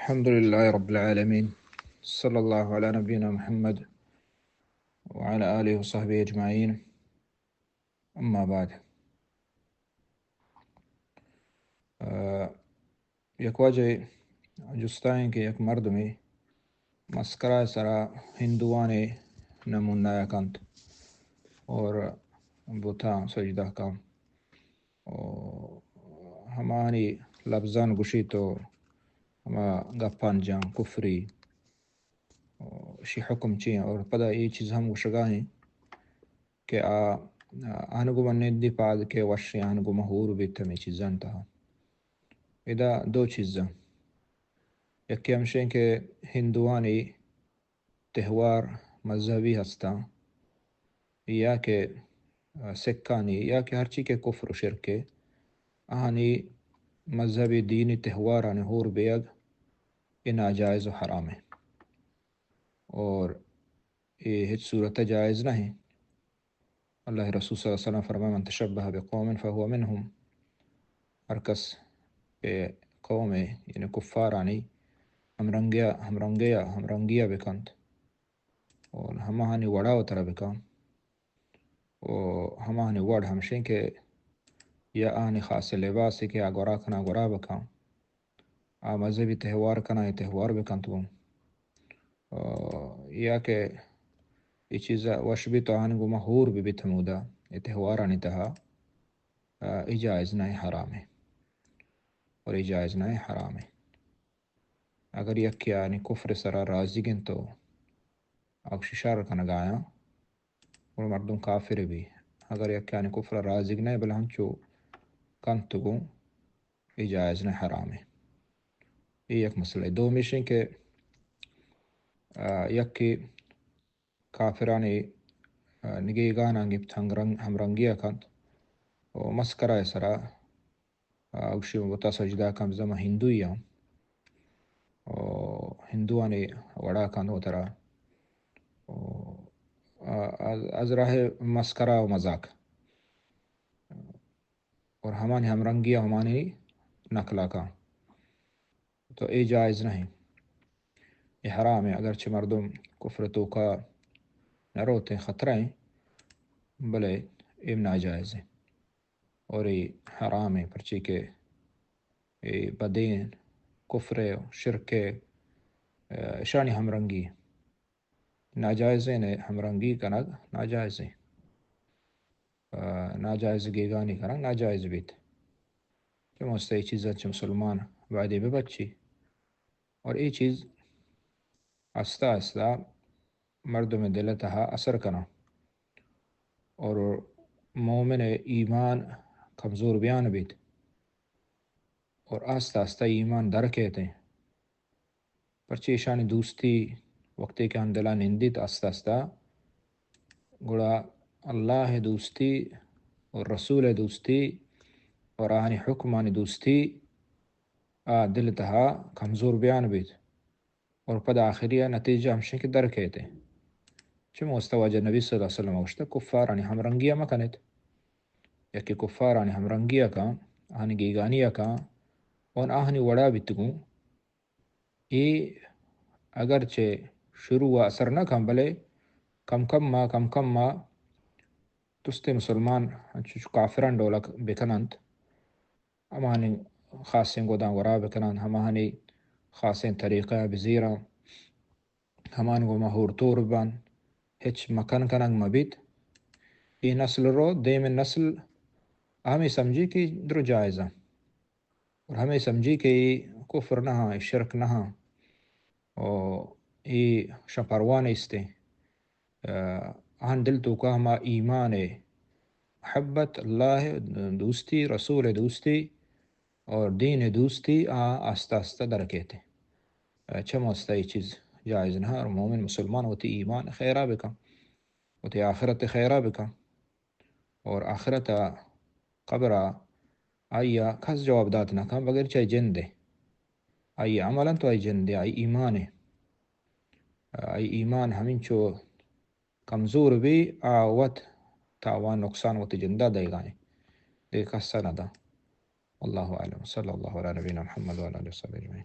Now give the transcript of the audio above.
الحمد لله رب العالمين، صلى الله على نبينا محمد وعلى آله وصحبه أجمعين. أما بعد، یک وجہ جستائیں کہ یک مرد میں مسکرہ سرا ہندوانے نمونایا کنت اور بوتا سجدہ کام ہمانی لفظان گشی تو ہما گپان جان کفری شی حکم چی اور پدا یہ چیز ہم گشگا ہیں کہ آنگو من ندی پاد کے وشی آنگو مہور بیتا میں چیزان تہا ادا دو چیزاں یکی ہمشیں کہ ہندوانی تہوار مذہبی ہستا یا کہ سکانی یا کہ ہر چی کے کفر و شرکے آنی مذہبی دینی تہوار آنے ہور بیگ یہ ناجائز و حرام ہے اور یہ ہیچ صورت جائز نہیں. اللہ رسول صلی اللہ علیہ وسلم فرمائے من تشبہ بقوم فہو منہم، ہر کس کے قوم یعنی کفار آنی ہم رنگیا اور ہمانی وڑا و طرح بکن اور ہمانی وڑ ہمشیں کہ یا آنی خاص لباسی کہ آگورا کنا گورا بکن مذہبی تہوار کنا یہ تہوار بکن تو یا کہ یہ چیزا وش بھی تو آنی گو مہور بھی تمودا یہ تہوار آنی تہا اجائز نہ حرام ہے اور اجائز نہ حرام ہے. اگر یک یعنی کفر سرا راضی گن تو اب ششار کنا گایا اور مردم کافر بھی اگر یک یعنی کفر راضی گن بل ہم چو کنت گو اجائز نہ حرام ہے. یہ ایک مسئلہ ہے. دو مشن کہ یک کی کافرانی نگی گانا گفت ہم رنگیا کنت و مسکرہ سرا اوشی بتا سجدہ کم زم ہندوی ہم ہندوانی وڑا کن ہو ترا از راہ مسکرہ و مذاق اور ہمانی ہم رنگیا ہمانی نقلا کا تو یہ جائز نہیں، یہ حرام ہے. اگرچہ مردم کفر تو کا نہ روتے خطرہ ہیں بلے یہ ناجائز ہے اور یہ حرام ہے پرچی کے یہ بدین کفر شرک شانی ہم رنگی ناجائز ہے ہم رنگی کنگ ناجائز ہے ناجائز گیگانی کنگ ناجائز بیت جو مستی چیز اچھا مسلمان وعدے بے بچی اور یہ چیز آستہ آستہ مردم میں دلتہا اثر کنا اور مومن ایمان کمزور بیان بیت اور آستہ آستہ ایمان در کہتے ہیں پرچی شانی دوستی وقتی کہ ہم دلا نندیت آستہ آستہ گڑا اللہ دوستی اور رسول دوستی اور آنی حکمانی دوستی دل تہا کمزور بیان بیت اور پد آخریہ نتیجہ ہمشن کے در کہتے ہیں چم مستوجہ نبی صلی اللہ علیہ وسلم وشتا کفار آنی ہم رنگیا مکنت یا کہ کفار آنی ہم رنگیا کا آنی گیگانیا کا اور آہنی وڑا بیتگوں یہ اگرچہ شروع و اثر نہ کم بلے کم ما تستے مسلمان کافران دولک بکنند ہمانی خاصیں گودان ورا بکنند ہمانی خاصیں طریقہ بزیرہ ہمان گو مہور طور بان ہچ مکان کننگ مبید یہ نسل رو دیم نسل ہمیں سمجھی کہ در جائزہ اور ہمیں سمجھی کہ یہ کفر نہ شرک نہ اور یہ شپروان استے دل تو کا ہما ایمان محبت اللہ دوستی رسول دوستی اور دین دوستی آستہ آستہ در کہتے اچھا موستا یہ چیز جائز نہ اور مومن مسلمان ہوتی ایمان خیرہ بکا ہوتی آخرت خیرہ بکا اور آخرت قبرہ آئیا کس جواب دات نہ کام بغیر چاہے جن دے آئی عملاً تو آئی جن دے آئی ایمان ہے آئی ایمان ہمیں چو کمزور بھی آوت تاوان نقصان وت جندہ دے گائیں دیکھا سندا. اللہ علیہ صلی اللہ علیہ نبینا محمد وعلیہ وسلم.